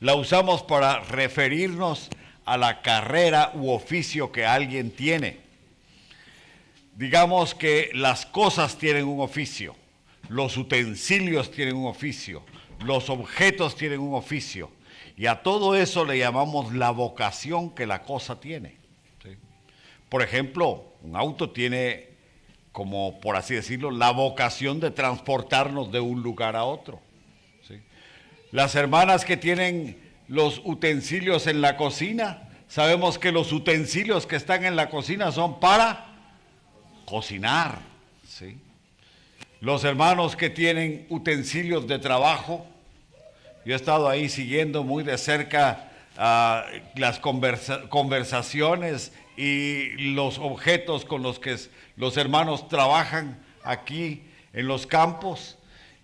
La usamos para referirnos a la carrera u oficio que alguien tiene. Digamos que las cosas tienen un oficio, los utensilios tienen un oficio, los objetos tienen un oficio, y a todo eso le llamamos la vocación que la cosa tiene. ¿Sí? Por ejemplo, un auto tiene, como por así decirlo, la vocación de transportarnos de un lugar a otro. ¿Sí? Las hermanas que tienen los utensilios en la cocina, sabemos que los utensilios que están en la cocina son para cocinar. ¿Sí? Los hermanos que tienen utensilios de trabajo, yo he estado ahí siguiendo muy de cerca las conversaciones y los objetos con los que los hermanos trabajan aquí en los campos,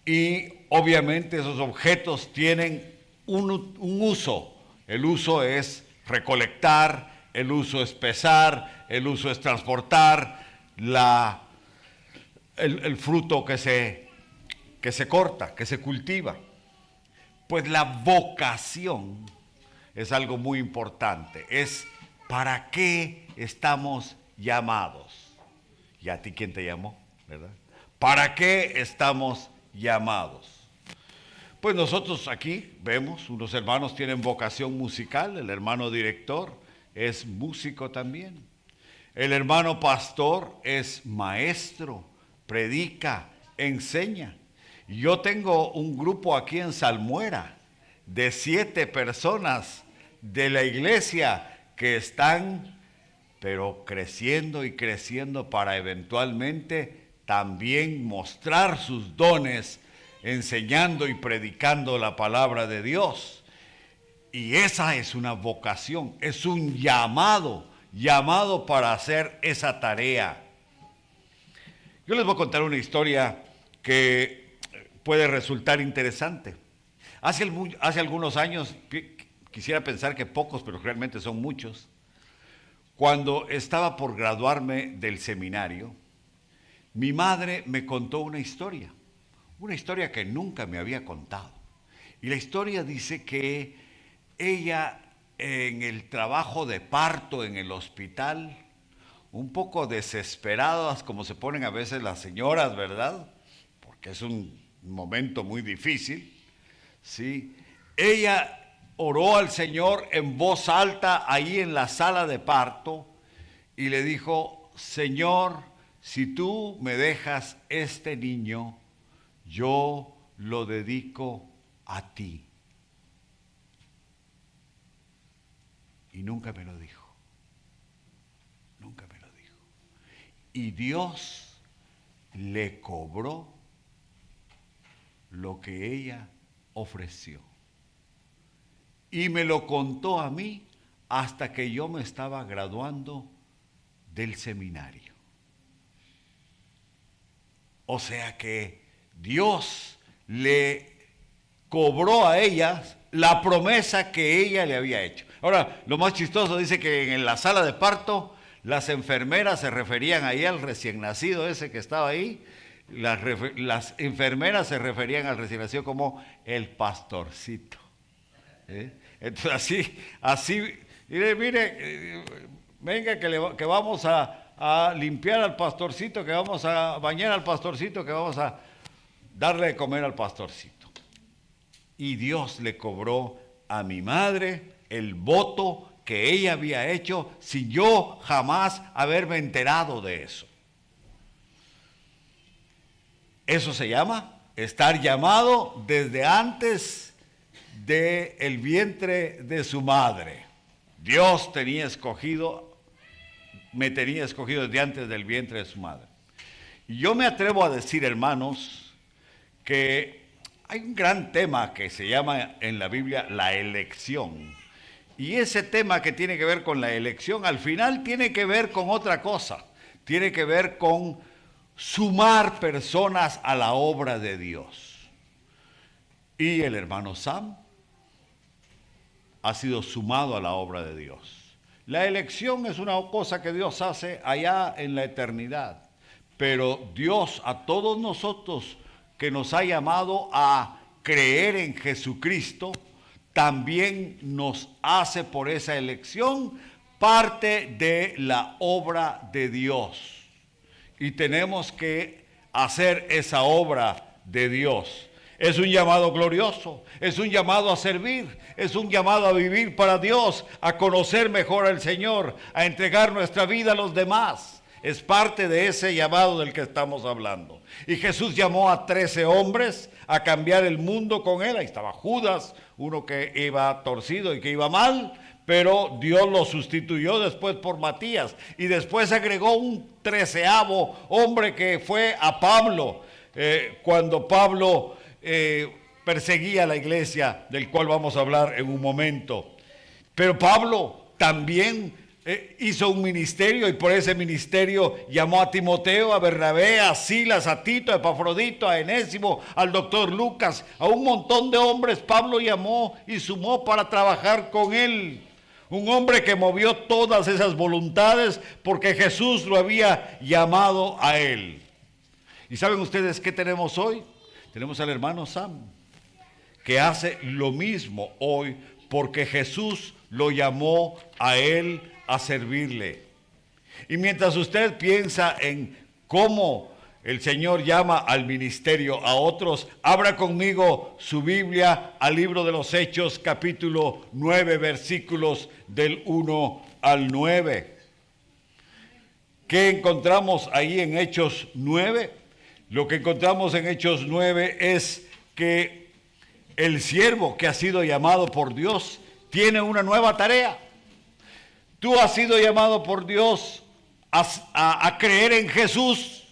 y obviamente esos objetos tienen un uso. El uso es recolectar, el uso es pesar, el uso es transportar el fruto que se corta, que se cultiva. Pues la vocación es algo muy importante, es para qué estamos llamados. ¿Y a ti quién te llamó? ¿Verdad? ¿Para qué estamos llamados? Pues nosotros aquí vemos, unos hermanos tienen vocación musical, el hermano director es músico también. El hermano pastor es maestro, predica, enseña. Yo tengo un grupo aquí en Salmuera de 7 personas de la iglesia que están, pero creciendo y creciendo para eventualmente también mostrar sus dones, enseñando y predicando la palabra de Dios. Y esa es una vocación, es un llamado para hacer esa tarea. Yo les voy a contar una historia que puede resultar interesante. Hace algunos años, quisiera pensar que pocos, pero realmente son muchos, cuando estaba por graduarme del seminario, mi madre me contó una historia que nunca me había contado. Y la historia dice que ella, en el trabajo de parto en el hospital, un poco desesperadas como se ponen a veces las señoras, ¿verdad? Porque es un momento muy difícil, ¿sí? Ella oró al Señor en voz alta ahí en la sala de parto y le dijo: Señor, si tú me dejas este niño, yo lo dedico a ti. Y nunca me lo dijo. Nunca me lo dijo. Y Dios le cobró lo que ella ofreció. Y me lo contó a mí hasta que yo me estaba graduando del seminario. O sea que Dios le cobró a ella la promesa que ella le había hecho. Ahora, lo más chistoso dice que en la sala de parto las enfermeras se referían ahí al recién nacido ese que estaba ahí. Las enfermeras se referían al recién nacido como el pastorcito. Entonces así, mire, venga que vamos a limpiar al pastorcito, que vamos a bañar al pastorcito, que vamos a darle de comer al pastorcito. Y Dios le cobró a mi madre el voto que ella había hecho sin yo jamás haberme enterado de eso. Eso se llama estar llamado desde antes del vientre de su madre. Dios me tenía escogido desde antes del vientre de su madre. Y yo me atrevo a decir, hermanos, que hay un gran tema que se llama en la Biblia la elección. Y ese tema que tiene que ver con la elección, al final tiene que ver con otra cosa. Tiene que ver con sumar personas a la obra de Dios. Y el hermano Sam ha sido sumado a la obra de Dios. La elección es una cosa que Dios hace allá en la eternidad. Pero Dios a todos nosotros que nos ha llamado a creer en Jesucristo, también nos hace por esa elección parte de la obra de Dios. Y tenemos que hacer esa obra de Dios. Es un llamado glorioso, es un llamado a servir, es un llamado a vivir para Dios, a conocer mejor al Señor, a entregar nuestra vida a los demás. Es parte de ese llamado del que estamos hablando. Y Jesús llamó a 13 hombres a cambiar el mundo con él. Ahí estaba Judas, uno que iba torcido y que iba mal, pero Dios lo sustituyó después por Matías. Y después agregó un 13º hombre que fue a Pablo, cuando Pablo perseguía a la iglesia, del cual vamos a hablar en un momento. Pero Pablo también hizo un ministerio, y por ese ministerio llamó a Timoteo, a Bernabé, a Silas, a Tito, a Epafrodito, a Enésimo, al doctor Lucas, a un montón de hombres Pablo llamó y sumó para trabajar con él. Un hombre que movió todas esas voluntades porque Jesús lo había llamado a él. ¿Y saben ustedes qué tenemos hoy? Tenemos al hermano Sam, que hace lo mismo hoy porque Jesús lo llamó a él a servirle. Y mientras usted piensa en cómo el Señor llama al ministerio a otros, abra conmigo su Biblia al libro de los Hechos, capítulo 9, versículos del 1 al 9. ¿Qué encontramos ahí en Hechos 9? Lo que encontramos en Hechos 9 es que el siervo que ha sido llamado por Dios tiene una nueva tarea. Tú has sido llamado por Dios a creer en Jesús,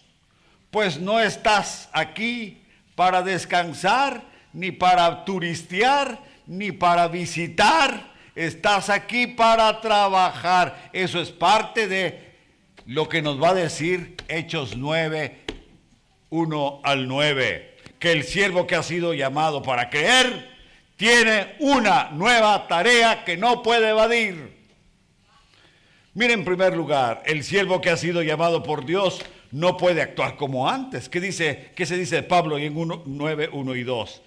pues no estás aquí para descansar, ni para turistear, ni para visitar. Estás aquí para trabajar. Eso es parte de lo que nos va a decir Hechos 9, 1 al 9. Que el siervo que ha sido llamado para creer tiene una nueva tarea que no puede evadir. Miren, en primer lugar, el siervo que ha sido llamado por Dios no puede actuar como antes. ¿Qué se dice de Pablo en 9, 1 y 2?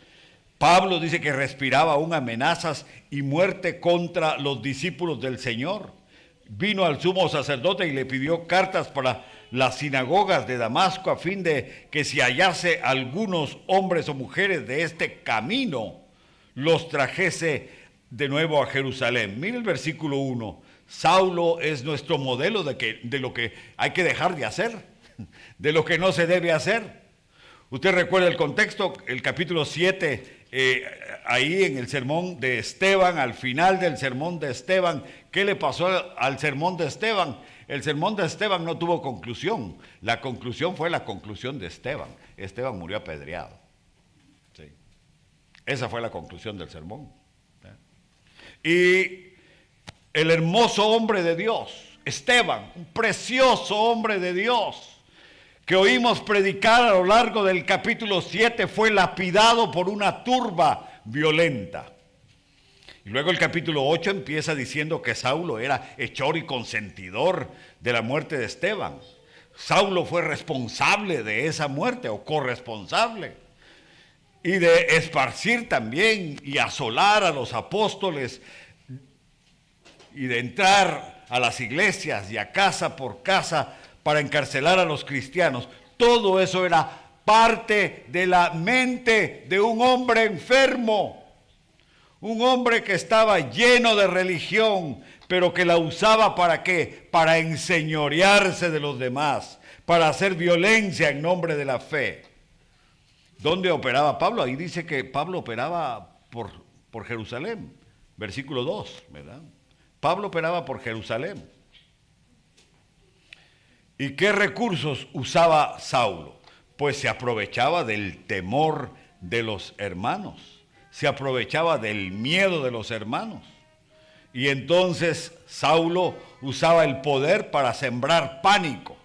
Pablo dice que respiraba aún amenazas y muerte contra los discípulos del Señor. Vino al sumo sacerdote y le pidió cartas para las sinagogas de Damasco a fin de que si hallase algunos hombres o mujeres de este camino, los trajese de nuevo a Jerusalén. Mire el versículo 1. Saulo es nuestro modelo de lo que hay que dejar de hacer, de lo que no se debe hacer. Usted recuerda el contexto, el capítulo 7, ahí en el sermón de Esteban, al final del sermón de Esteban, ¿qué le pasó al sermón de Esteban? El sermón de Esteban no tuvo conclusión. La conclusión fue la conclusión de Esteban. Esteban murió apedreado. Sí. Esa fue la conclusión del sermón. Y el hermoso hombre de Dios, Esteban, un precioso hombre de Dios, que oímos predicar a lo largo del capítulo 7, fue lapidado por una turba violenta. Y luego el capítulo 8 empieza diciendo que Saulo era hechor y consentidor de la muerte de Esteban. Saulo fue responsable de esa muerte o corresponsable. Y de esparcir también y asolar a los apóstoles y de entrar a las iglesias y a casa por casa para encarcelar a los cristianos. Todo eso era parte de la mente de un hombre enfermo. Un hombre que estaba lleno de religión, pero que la usaba ¿para qué? Para enseñorearse de los demás, para hacer violencia en nombre de la fe. ¿Dónde operaba Pablo? Ahí dice que Pablo operaba por Jerusalén, versículo 2, ¿verdad? Pablo operaba por Jerusalén. ¿Y qué recursos usaba Saulo? Pues se aprovechaba del temor de los hermanos, se aprovechaba del miedo de los hermanos. Y entonces Saulo usaba el poder para sembrar pánico.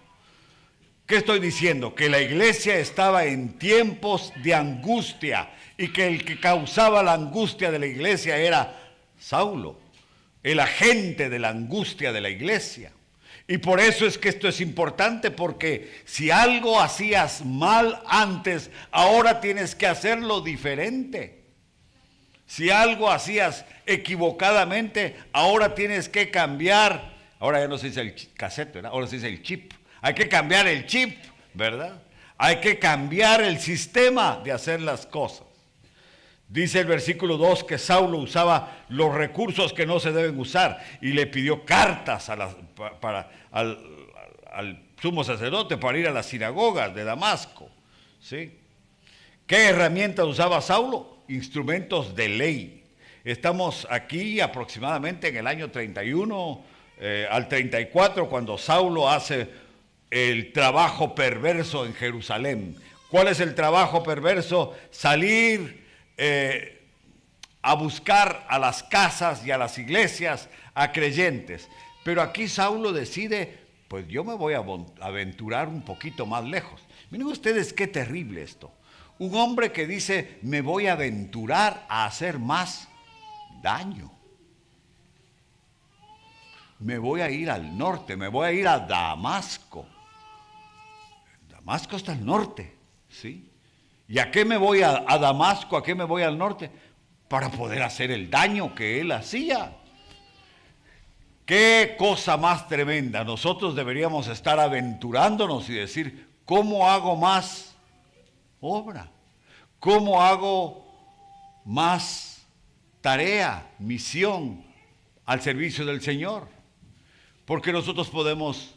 ¿Qué estoy diciendo? Que la iglesia estaba en tiempos de angustia y que el que causaba la angustia de la iglesia era Saulo, el agente de la angustia de la iglesia. Y por eso es que esto es importante, porque si algo hacías mal antes, ahora tienes que hacerlo diferente. Si algo hacías equivocadamente, ahora tienes que cambiar. Ahora ya no se dice el cassette, ¿verdad? Ahora se dice el chip. Hay que cambiar el chip, ¿verdad? Hay que cambiar el sistema de hacer las cosas. Dice el versículo 2 que Saulo usaba los recursos que no se deben usar y le pidió cartas al sumo sacerdote para ir a las sinagogas de Damasco. ¿Sí? ¿Qué herramientas usaba Saulo? Instrumentos de ley. Estamos aquí aproximadamente en el año 31 al 34 cuando Saulo hace el trabajo perverso en Jerusalén. ¿Cuál es el trabajo perverso? Salir a buscar a las casas y a las iglesias, a creyentes. Pero aquí Saulo decide, pues yo me voy a aventurar un poquito más lejos. Miren ustedes qué terrible esto. Un hombre que dice, me voy a aventurar a hacer más daño. Me voy a ir al norte, me voy a ir a Damasco. Damasco está al norte, ¿sí? ¿Y a qué me voy a Damasco? ¿A qué me voy al norte? Para poder hacer el daño que él hacía. Qué cosa más tremenda. Nosotros deberíamos estar aventurándonos y decir, ¿cómo hago más obra? ¿Cómo hago más tarea, misión al servicio del Señor? Porque nosotros podemos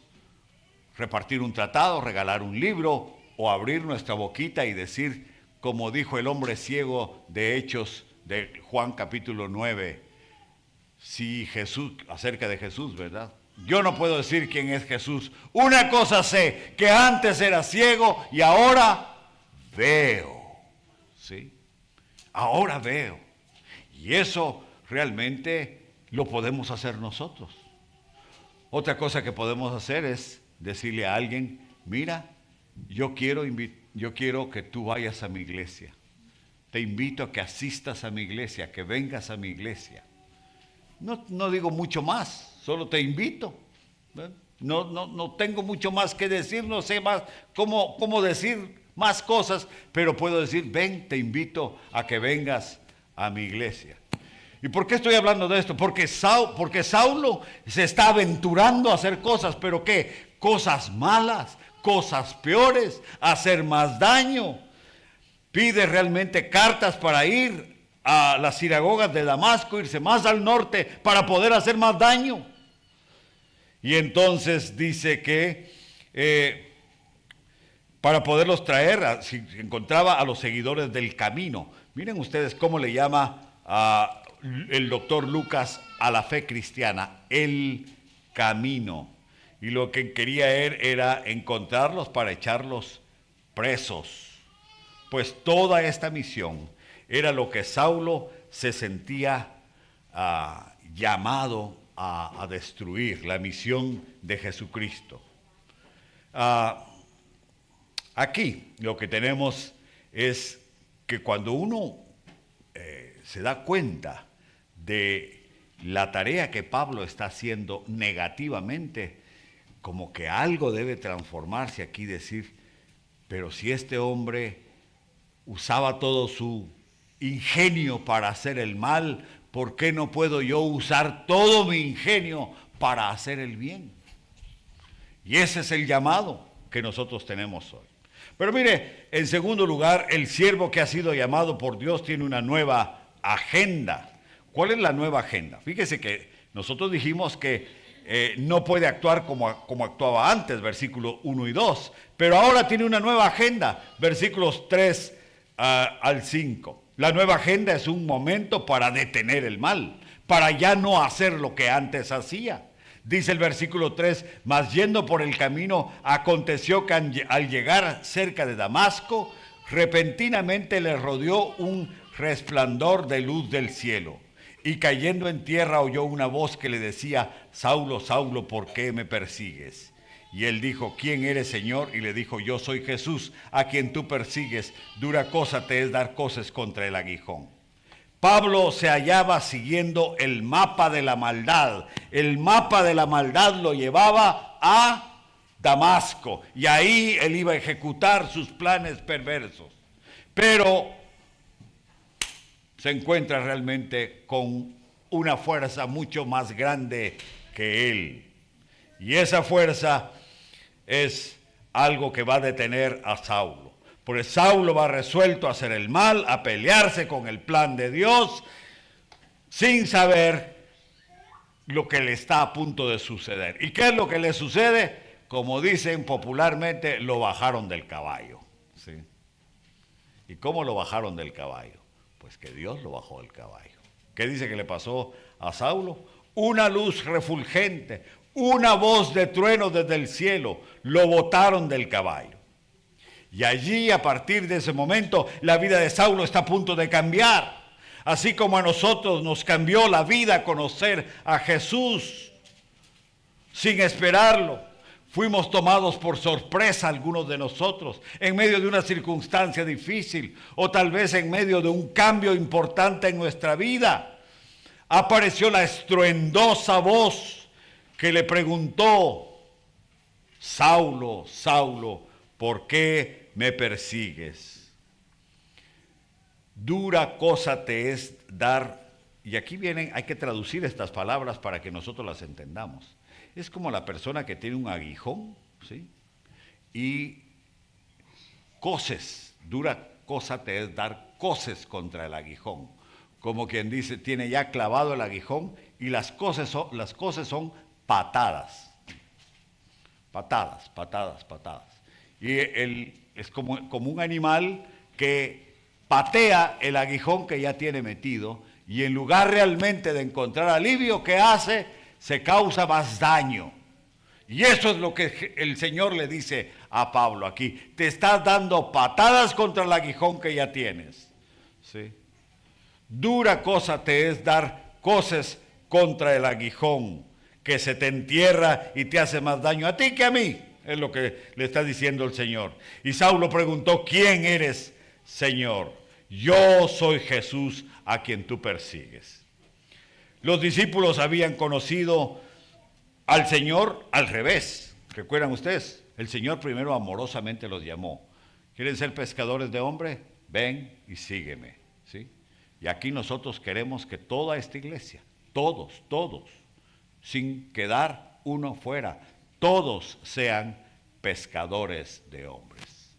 repartir un tratado, regalar un libro o abrir nuestra boquita y decir, como dijo el hombre ciego de Hechos de Juan capítulo 9, si Jesús, acerca de Jesús, ¿verdad? Yo no puedo decir quién es Jesús. Una cosa sé, que antes era ciego y ahora veo. ¿Sí? Ahora veo. Y eso realmente lo podemos hacer nosotros. Otra cosa que podemos hacer es decirle a alguien, mira, yo quiero que tú vayas a mi iglesia. Te invito a que asistas a mi iglesia, que vengas a mi iglesia. No digo mucho más, solo te invito. No tengo mucho más que decir, no sé más cómo decir más cosas, pero puedo decir, ven, te invito a que vengas a mi iglesia. ¿Y por qué estoy hablando de esto? Porque Saulo se está aventurando a hacer cosas, pero ¿qué? Cosas malas, cosas peores, hacer más daño. Pide realmente cartas para ir a las sinagogas de Damasco, irse más al norte para poder hacer más daño. Y entonces dice que para poderlos traer, si encontraba a los seguidores del camino. Miren ustedes cómo le llama el doctor Lucas a la fe cristiana, el camino. Y lo que quería él era encontrarlos para echarlos presos. Pues toda esta misión era lo que Saulo se sentía llamado a destruir, la misión de Jesucristo. Aquí lo que tenemos es que cuando uno se da cuenta de la tarea que Pablo está haciendo negativamente, como que algo debe transformarse aquí, decir, pero si este hombre usaba todo su ingenio para hacer el mal, ¿por qué no puedo yo usar todo mi ingenio para hacer el bien? Y ese es el llamado que nosotros tenemos hoy. Pero mire, en segundo lugar, el siervo que ha sido llamado por Dios tiene una nueva agenda. ¿Cuál es la nueva agenda? Fíjese que nosotros dijimos que no puede actuar como actuaba antes, versículos 1 y 2, pero ahora tiene una nueva agenda, versículos 3 al 5. La nueva agenda es un momento para detener el mal, para ya no hacer lo que antes hacía. Dice el versículo 3, mas yendo por el camino, aconteció que al llegar cerca de Damasco, repentinamente le rodeó un resplandor de luz del cielo. Y cayendo en tierra oyó una voz que le decía, Saulo, Saulo, ¿por qué me persigues? Y él dijo, ¿quién eres, Señor? Y le dijo, yo soy Jesús, a quien tú persigues. Dura cosa te es dar coces contra el aguijón. Pablo se hallaba siguiendo el mapa de la maldad. El mapa de la maldad lo llevaba a Damasco. Y ahí él iba a ejecutar sus planes perversos. Pero se encuentra realmente con una fuerza mucho más grande que él. Y esa fuerza es algo que va a detener a Saulo. Porque Saulo va resuelto a hacer el mal, a pelearse con el plan de Dios, sin saber lo que le está a punto de suceder. ¿Y qué es lo que le sucede? Como dicen popularmente, lo bajaron del caballo. ¿Sí? ¿Y cómo lo bajaron del caballo? Pues que Dios lo bajó del caballo. ¿Qué dice que le pasó a Saulo? Una luz refulgente, una voz de trueno desde el cielo, lo botaron del caballo. Y allí, a partir de ese momento, la vida de Saulo está a punto de cambiar. Así como a nosotros nos cambió la vida conocer a Jesús sin esperarlo. Fuimos tomados por sorpresa algunos de nosotros en medio de una circunstancia difícil o tal vez en medio de un cambio importante en nuestra vida. Apareció la estruendosa voz que le preguntó: Saulo, Saulo, ¿por qué me persigues? Dura cosa te es dar, y aquí vienen, hay que traducir estas palabras para que nosotros las entendamos. Es como la persona que tiene un aguijón, ¿sí? Y coces, dura cosa te es dar coces contra el aguijón. Como quien dice, tiene ya clavado el aguijón y las coces son patadas. Patadas, patadas, patadas. Y es como un animal que patea el aguijón que ya tiene metido y en lugar realmente de encontrar alivio, ¿qué hace? Se causa más daño. Y eso es lo que el Señor le dice a Pablo aquí. Te estás dando patadas contra el aguijón que ya tienes. ¿Sí? Dura cosa te es dar coces contra el aguijón que se te entierra y te hace más daño a ti que a mí. Es lo que le está diciendo el Señor. Y Saulo preguntó: ¿quién eres, Señor? Yo soy Jesús a quien tú persigues. Los discípulos habían conocido al Señor al revés. ¿Recuerdan ustedes? El Señor primero amorosamente los llamó. ¿Quieren ser pescadores de hombres? Ven y sígueme. ¿Sí? Y aquí nosotros queremos que toda esta iglesia, todos, sin quedar uno fuera, todos sean pescadores de hombres.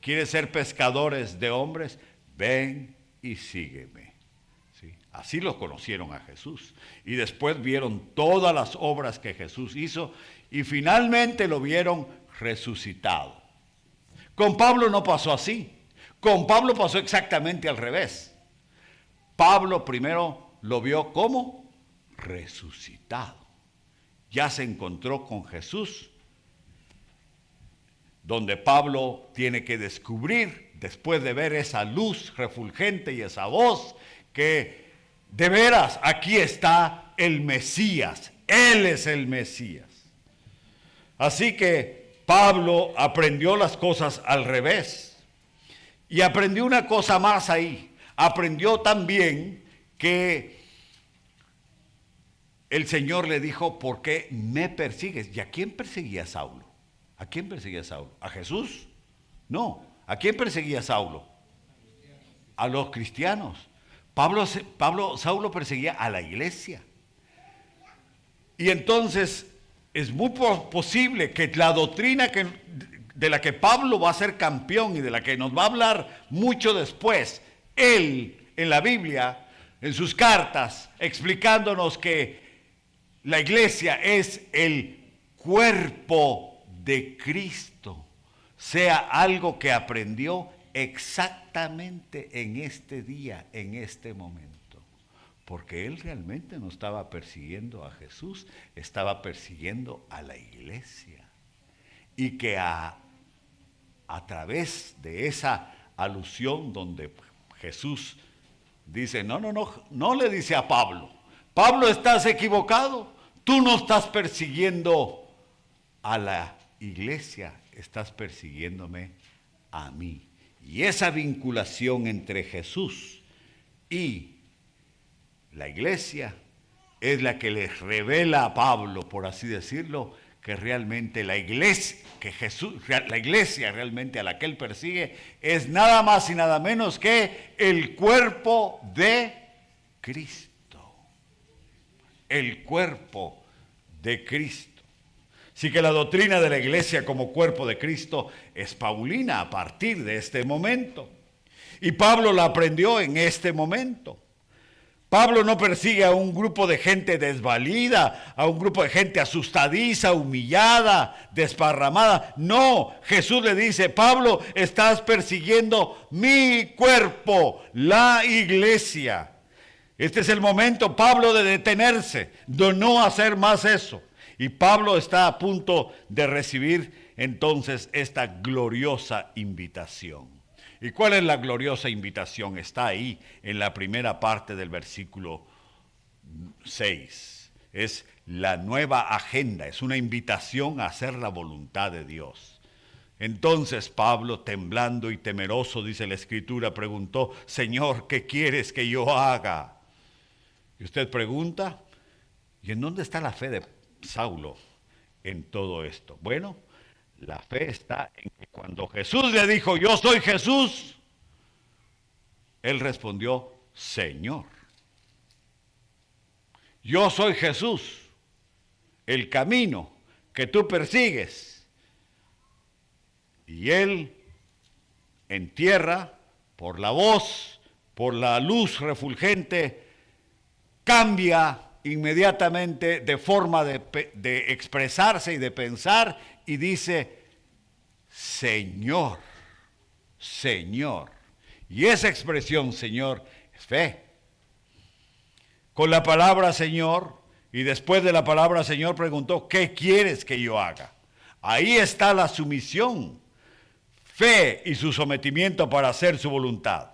¿Quieres ser pescadores de hombres? Ven y sígueme. ¿Sí? Así lo conocieron a Jesús. Y después vieron todas las obras que Jesús hizo y finalmente lo vieron resucitado. Con Pablo no pasó así. Con Pablo pasó exactamente al revés. Pablo primero lo vio como resucitado. Ya se encontró con Jesús, donde Pablo tiene que descubrir, después de ver esa luz refulgente y esa voz, que de veras aquí está el Mesías. Él es el Mesías. Así que Pablo aprendió las cosas al revés. Y aprendió una cosa más ahí. Aprendió también que el Señor le dijo: ¿por qué me persigues? ¿Y a quién perseguía Saulo? ¿A quién perseguía Saulo? ¿A Jesús? No. ¿A quién perseguía Saulo? A los cristianos. Saulo perseguía a la iglesia. Y entonces es muy posible que la doctrina de la que Pablo va a ser campeón y de la que nos va a hablar mucho después, él en la Biblia, en sus cartas, explicándonos que la iglesia es el cuerpo de Cristo, sea algo que aprendió exactamente en este día, en este momento. Porque él realmente no estaba persiguiendo a Jesús, estaba persiguiendo a la iglesia. Y que a través de esa alusión donde Jesús dice: no le dice a Pablo: Pablo, estás equivocado, tú no estás persiguiendo a la iglesia, estás persiguiéndome a mí. Y esa vinculación entre Jesús y la iglesia es la que les revela a Pablo, por así decirlo, que realmente la iglesia, la iglesia realmente a la que él persigue es nada más y nada menos que el cuerpo de Cristo. El cuerpo de Cristo. Así que la doctrina de la iglesia como cuerpo de Cristo es paulina a partir de este momento. Y Pablo la aprendió en este momento. Pablo no persigue a un grupo de gente desvalida, a un grupo de gente asustadiza, humillada, desparramada. No, Jesús le dice, Pablo, estás persiguiendo mi cuerpo, la iglesia. Este es el momento, Pablo, de detenerse, de no hacer más eso. Y Pablo está a punto de recibir entonces esta gloriosa invitación. ¿Y cuál es la gloriosa invitación? Está ahí en la primera parte del versículo 6. Es la nueva agenda, es una invitación a hacer la voluntad de Dios. Entonces Pablo, temblando y temeroso, dice la Escritura, preguntó, Señor, ¿qué quieres que yo haga? Y usted pregunta, ¿y en dónde está la fe de Saulo en todo esto? Bueno, la fe está en que cuando Jesús le dijo, yo soy Jesús, él respondió, Señor. Yo soy Jesús, el camino que tú persigues. Y él, en tierra, por la voz, por la luz refulgente, cambia inmediatamente de forma de expresarse y de pensar y dice, Señor, Señor. Y esa expresión, Señor, es fe. Con la palabra Señor, y después de la palabra Señor preguntó, ¿qué quieres que yo haga? Ahí está la sumisión, fe y su sometimiento para hacer su voluntad.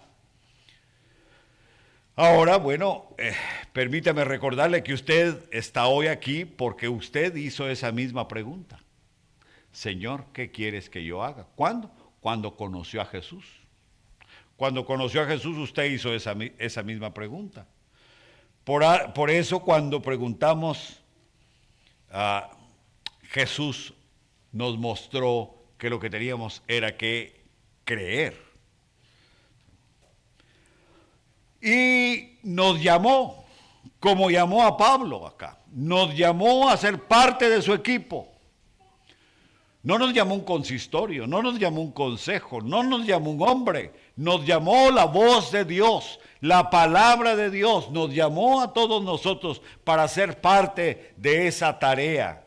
Ahora, bueno, permítame recordarle que usted está hoy aquí porque usted hizo esa misma pregunta. Señor, ¿qué quieres que yo haga? ¿Cuándo? Cuando conoció a Jesús. Cuando conoció a Jesús, usted hizo esa misma pregunta. Por eso, cuando preguntamos, Jesús nos mostró que lo que teníamos era que creer. Y nos llamó, como llamó a Pablo acá, nos llamó a ser parte de su equipo. No nos llamó un consistorio, no nos llamó un consejo, no nos llamó un hombre, nos llamó la voz de Dios, la palabra de Dios, nos llamó a todos nosotros para ser parte de esa tarea.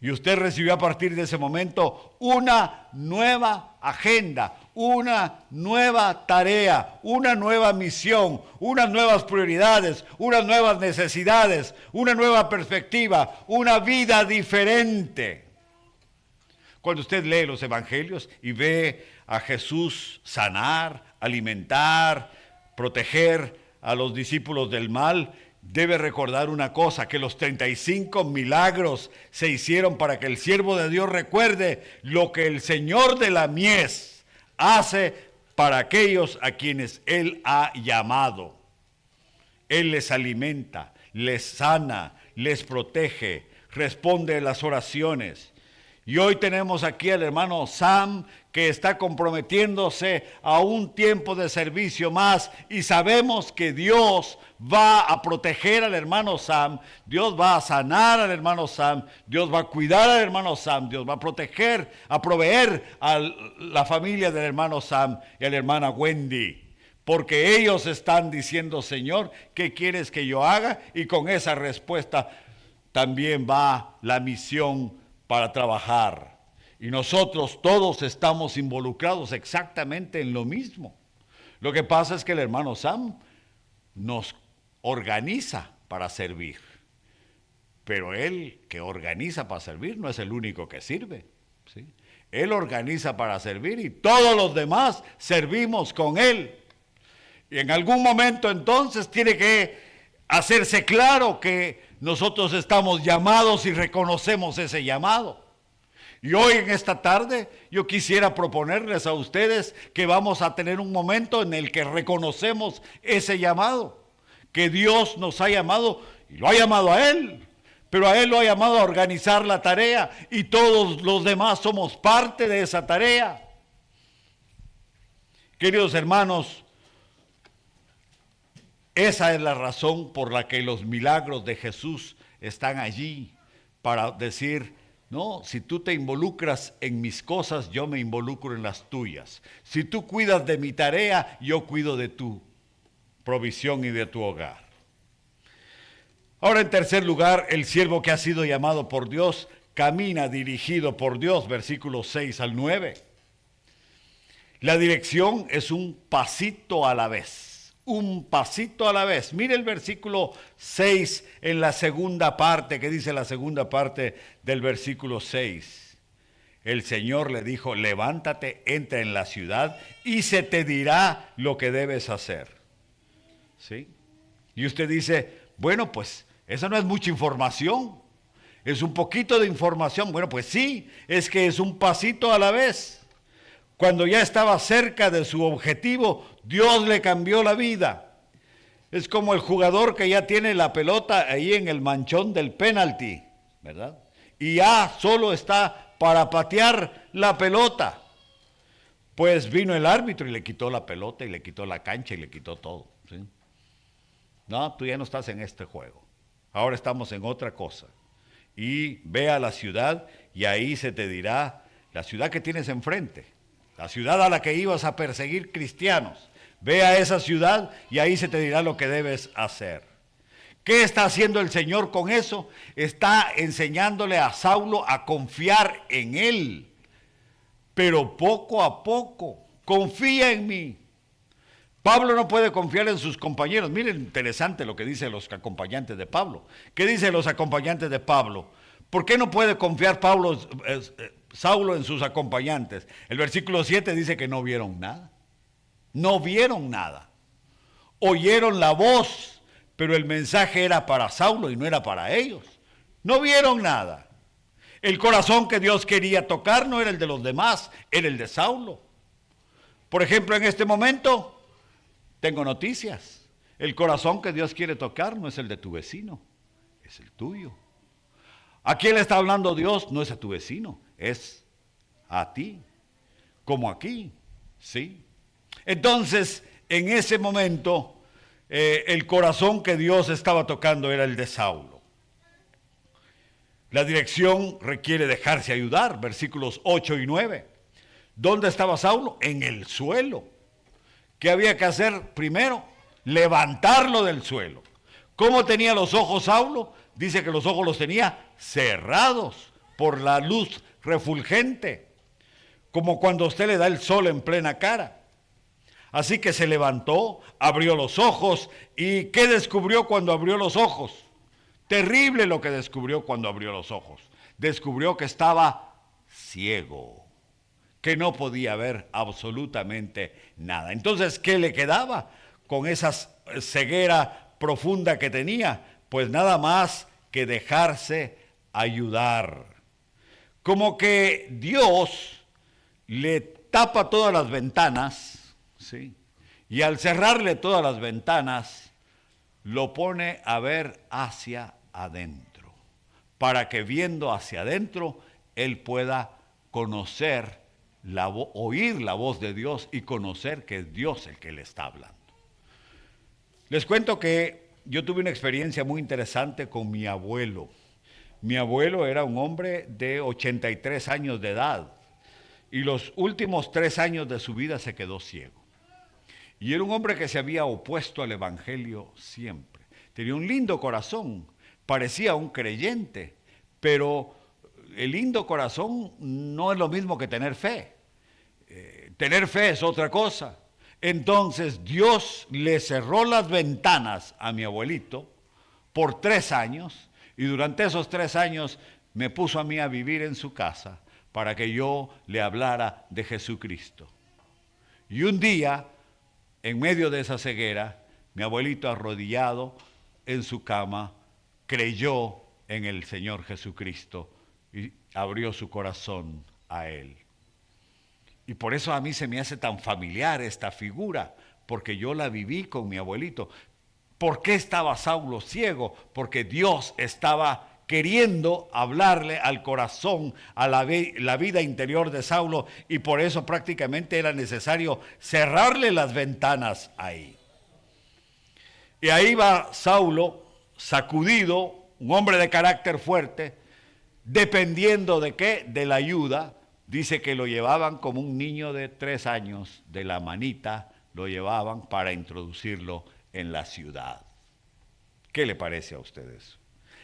Y usted recibió a partir de ese momento una nueva agenda, una nueva tarea, una nueva misión, unas nuevas prioridades, unas nuevas necesidades, una nueva perspectiva, una vida diferente. Cuando usted lee los evangelios y ve a Jesús sanar, alimentar, proteger a los discípulos del mal, debe recordar una cosa, que los 35 milagros se hicieron para que el siervo de Dios recuerde lo que el Señor de la mies hace para aquellos a quienes Él ha llamado. Él les alimenta, les sana, les protege, responde a las oraciones. Y hoy tenemos aquí al hermano Sam, que está comprometiéndose a un tiempo de servicio más, y sabemos que Dios va a proteger al hermano Sam, Dios va a sanar al hermano Sam, Dios va a cuidar al hermano Sam, Dios va a proteger, a proveer a la familia del hermano Sam y a la hermana Wendy, porque ellos están diciendo, Señor, ¿qué quieres que yo haga? Y con esa respuesta también va la misión para trabajar. Y nosotros todos estamos involucrados exactamente en lo mismo. Lo que pasa es que el hermano Sam nos organiza para servir. Pero él que organiza para servir no es el único que sirve, ¿sí? Él organiza para servir y todos los demás servimos con él. Y en algún momento entonces tiene que hacerse claro que nosotros estamos llamados y reconocemos ese llamado. Y hoy en esta tarde yo quisiera proponerles a ustedes que vamos a tener un momento en el que reconocemos ese llamado, que Dios nos ha llamado y lo ha llamado a Él pero a él lo ha llamado a organizar la tarea y todos los demás somos parte de esa tarea. Queridos hermanos, esa es la razón por la que los milagros de Jesús están allí, para decir, no, si tú te involucras en mis cosas, yo me involucro en las tuyas. Si tú cuidas de mi tarea, yo cuido de tu provisión y de tu hogar. Ahora, en tercer lugar, el siervo que ha sido llamado por Dios camina dirigido por Dios, versículos 6 al 9. La dirección es un pasito a la vez, un pasito a la vez. Mire el versículo 6 en la segunda parte, que dice la segunda parte del versículo 6. El Señor le dijo, levántate, entra en la ciudad y se te dirá lo que debes hacer. ¿Sí? Y usted dice, bueno, pues esa no es mucha información, es un poquito de información. Bueno, pues sí, es que es un pasito a la vez. Cuando ya estaba cerca de su objetivo, Dios le cambió la vida. Es como el jugador que ya tiene la pelota ahí en el manchón del penalti, ¿verdad? Y ya solo está para patear la pelota. Pues vino el árbitro y le quitó la pelota y le quitó la cancha y le quitó todo, ¿sí? No, tú ya no estás en este juego. Ahora estamos en otra cosa. Y ve a la ciudad y ahí se te dirá, la ciudad que tienes enfrente, la ciudad a la que ibas a perseguir cristianos. Ve a esa ciudad y ahí se te dirá lo que debes hacer. ¿Qué está haciendo el Señor con eso? Está enseñándole a Saulo a confiar en Él. Pero poco a poco, confía en mí. Pablo no puede confiar en sus compañeros. Miren, interesante lo que dicen los acompañantes de Pablo. ¿Qué dicen los acompañantes de Pablo? ¿Por qué no puede confiar Saulo en sus acompañantes? El versículo 7 dice que no vieron nada. No vieron nada. Oyeron la voz, pero el mensaje era para Saulo y no era para ellos. No vieron nada. El corazón que Dios quería tocar no era el de los demás, era el de Saulo. Por ejemplo, en este momento tengo noticias. El corazón que Dios quiere tocar no es el de tu vecino, es el tuyo. ¿A quién le está hablando Dios? No es a tu vecino, es a ti, como aquí, ¿sí? Entonces, en ese momento, el corazón que Dios estaba tocando era el de Saulo. La dirección requiere dejarse ayudar, versículos 8 y 9. ¿Dónde estaba Saulo? En el suelo. ¿Qué había que hacer primero? Levantarlo del suelo. ¿Cómo tenía los ojos Saulo? Dice que los ojos los tenía cerrados por la luz refulgente, como cuando usted le da el sol en plena cara. Así que se levantó, abrió los ojos, ¿y qué descubrió cuando abrió los ojos? Terrible lo que descubrió cuando abrió los ojos. Descubrió que estaba ciego, que no podía ver absolutamente nada. Entonces, ¿qué le quedaba con esa ceguera profunda que tenía? Pues nada más que dejarse ayudar. Como que Dios le tapa todas las ventanas, ¿sí? Y al cerrarle todas las ventanas, lo pone a ver hacia adentro, para que viendo hacia adentro, él pueda conocer oír la voz de Dios y conocer que es Dios el que le está hablando. Les cuento que yo tuve una experiencia muy interesante con mi abuelo. Mi abuelo era un hombre de 83 años de edad y los últimos 3 años de su vida se quedó ciego. Y era un hombre que se había opuesto al evangelio siempre. Tenía un lindo corazón, parecía un creyente, pero el lindo corazón no es lo mismo que tener fe. Tener fe es otra cosa. Entonces Dios le cerró las ventanas a mi abuelito por 3 años y durante esos 3 años me puso a mí a vivir en su casa para que yo le hablara de Jesucristo. Y un día, en medio de esa ceguera, mi abuelito arrodillado en su cama creyó en el Señor Jesucristo y abrió su corazón a Él. Y por eso a mí se me hace tan familiar esta figura, porque yo la viví con mi abuelito. ¿Por qué estaba Saulo ciego? Porque Dios estaba queriendo hablarle al corazón, a la vida interior de Saulo, y por eso prácticamente era necesario cerrarle las ventanas ahí. Y ahí va Saulo, sacudido, un hombre de carácter fuerte, dependiendo de qué, de la ayuda. Dice que lo llevaban como un niño de 3 años, de la manita, lo llevaban para introducirlo en la ciudad. ¿Qué le parece a ustedes?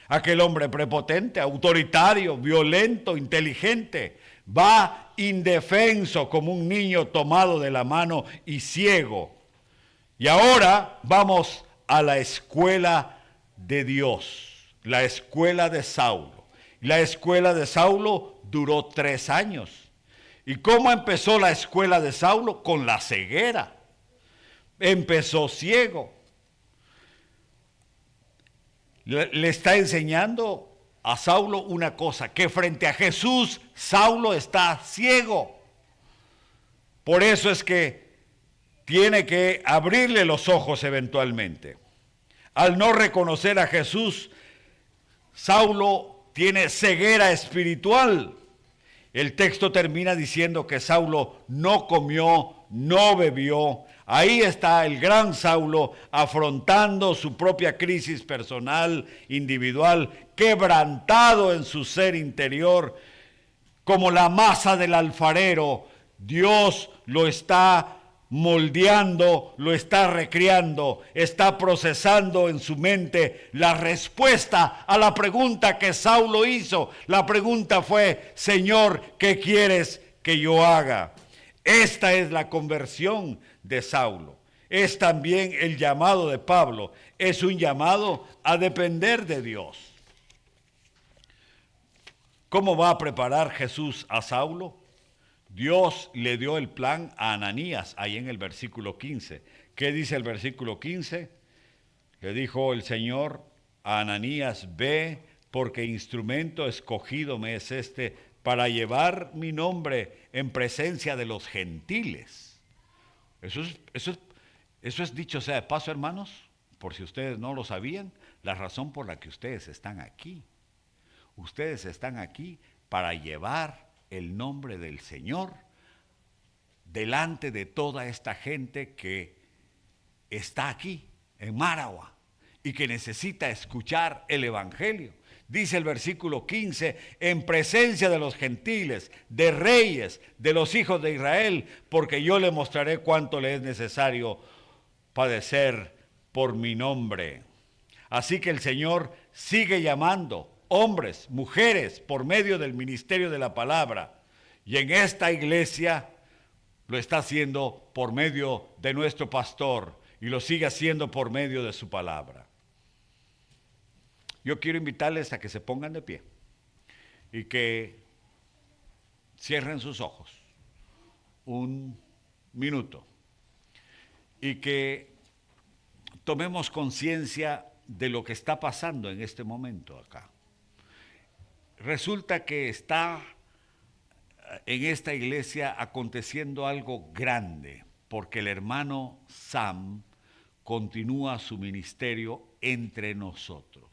Aquel hombre prepotente, autoritario, violento, inteligente, va indefenso como un niño tomado de la mano y ciego. Y ahora vamos a la escuela de Dios, la escuela de Saulo. La escuela de Saulo duró 3 años. ¿Y cómo empezó la escuela de Saulo? Con la ceguera. Empezó ciego. Le está enseñando a Saulo una cosa, que frente a Jesús, Saulo está ciego. Por eso es que tiene que abrirle los ojos eventualmente. Al no reconocer a Jesús, Saulo tiene ceguera espiritual. El texto termina diciendo que Saulo no comió, no bebió. Ahí está el gran Saulo afrontando su propia crisis personal, individual, quebrantado en su ser interior, como la masa del alfarero. Dios lo está moldeando, lo está recreando, está procesando en su mente la respuesta a la pregunta que Saulo hizo. La pregunta fue: Señor, ¿qué quieres que yo haga? Esta es la conversión de Saulo. Es también el llamado de Pablo. Es un llamado a depender de Dios. ¿Cómo va a preparar Jesús a Saulo? Dios le dio el plan a Ananías, ahí en el versículo 15. ¿Qué dice el versículo 15? Le dijo el Señor a Ananías: ve, porque instrumento escogido me es este para llevar mi nombre en presencia de los gentiles. Eso es dicho sea de paso, hermanos, por si ustedes no lo sabían, la razón por la que ustedes están aquí. Ustedes están aquí para llevar el nombre del Señor delante de toda esta gente que está aquí en Maragua y que necesita escuchar el Evangelio. Dice el versículo 15, en presencia de los gentiles, de reyes, de los hijos de Israel, porque yo le mostraré cuánto le es necesario padecer por mi nombre. Así que el Señor sigue llamando hombres, mujeres, por medio del ministerio de la palabra. Y en esta iglesia lo está haciendo por medio de nuestro pastor y lo sigue haciendo por medio de su palabra. Yo quiero invitarles a que se pongan de pie y que cierren sus ojos un minuto y que tomemos conciencia de lo que está pasando en este momento acá. Resulta que está en esta iglesia aconteciendo algo grande, porque el hermano Sam continúa su ministerio entre nosotros.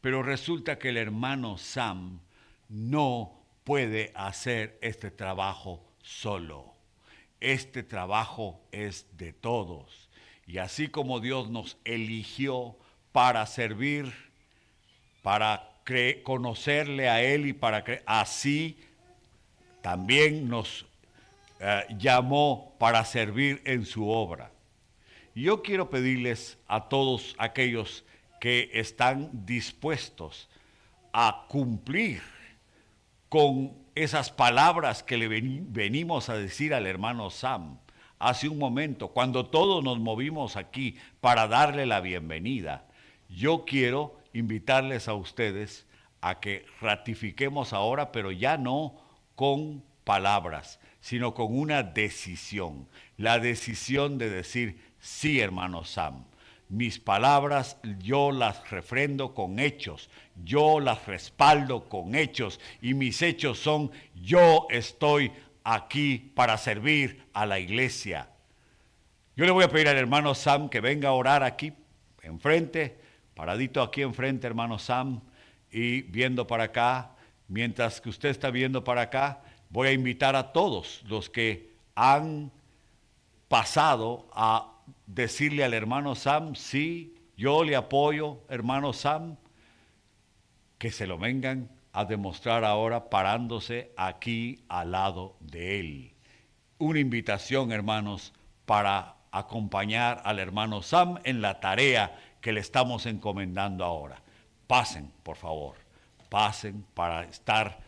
Pero resulta que el hermano Sam no puede hacer este trabajo solo. Este trabajo es de todos. Y así como Dios nos eligió para servir, para conocerle a Él y para así también nos llamó para servir en su obra. Y yo quiero pedirles a todos aquellos que están dispuestos a cumplir con esas palabras que le venimos a decir al hermano Sam hace un momento, cuando todos nos movimos aquí para darle la bienvenida. Yo quiero invitarles a ustedes a que ratifiquemos ahora, pero ya no con palabras, sino con una decisión. La decisión de decir: sí, hermano Sam, mis palabras yo las refrendo con hechos, yo las respaldo con hechos, y mis hechos son: yo estoy aquí para servir a la iglesia. Yo le voy a pedir al hermano Sam que venga a orar aquí enfrente, paradito aquí enfrente, hermano Sam, y viendo para acá. Mientras que usted está viendo para acá, voy a invitar a todos los que han pasado a decirle al hermano Sam, sí, yo le apoyo, hermano Sam, que se lo vengan a demostrar ahora parándose aquí al lado de él. Una invitación, hermanos, para acompañar al hermano Sam en la tarea que le estamos encomendando ahora. Pasen, por favor, pasen para estar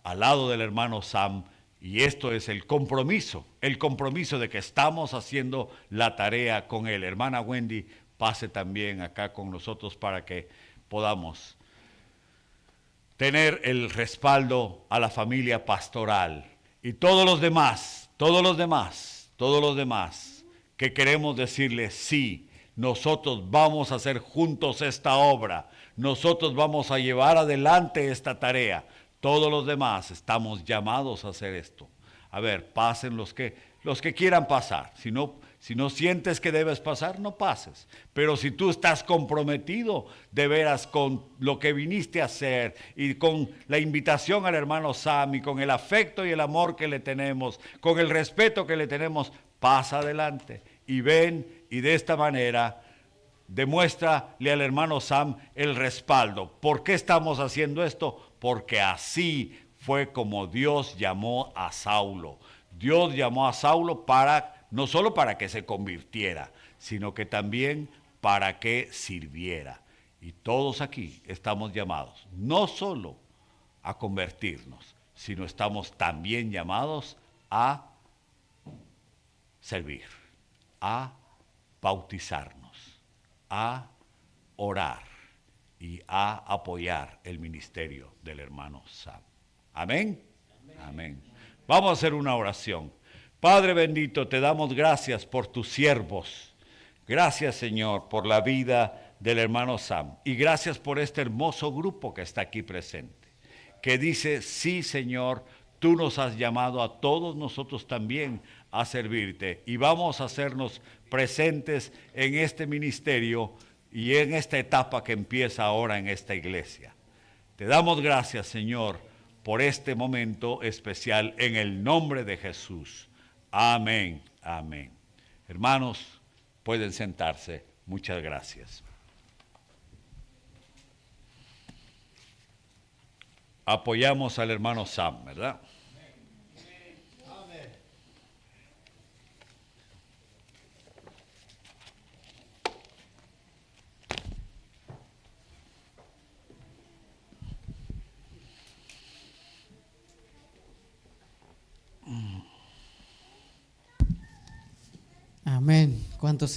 al lado del hermano Sam. Y esto es el compromiso de que estamos haciendo la tarea con él. Hermana Wendy, pase también acá con nosotros para que podamos tener el respaldo a la familia pastoral y todos los demás que queremos decirles, sí, nosotros vamos a hacer juntos esta obra, nosotros vamos a llevar adelante esta tarea. Todos los demás estamos llamados a hacer esto. A ver, pasen los que quieran pasar. Si no sientes que debes pasar, no pases. Pero si tú estás comprometido de veras con lo que viniste a hacer y con la invitación al hermano Sam y con el afecto y el amor que le tenemos, con el respeto que le tenemos, pasa adelante y ven y de esta manera demuéstrale al hermano Sam el respaldo. ¿Por qué estamos haciendo esto? Porque así fue como Dios llamó a Saulo. Dios llamó a Saulo no solo para que se convirtiera, sino que también para que sirviera. Y todos aquí estamos llamados no solo a convertirnos, sino estamos también llamados a servir, a bautizarnos, a orar y a apoyar el ministerio del hermano Sam. ¿Amén? Amén. Vamos a hacer una oración. Padre bendito, te damos gracias por tus siervos. Gracias, Señor, por la vida del hermano Sam. Y gracias por este hermoso grupo que está aquí presente. Que dice, sí, Señor, tú nos has llamado a todos nosotros también a servirte. Y vamos a hacernos presentes en este ministerio y en esta etapa que empieza ahora en esta iglesia. Te damos gracias, Señor, por este momento especial en el nombre de Jesús. Amén, amén. Hermanos, pueden sentarse. Muchas gracias. Apoyamos al hermano Sam, ¿verdad? Amén. ¿Cuántos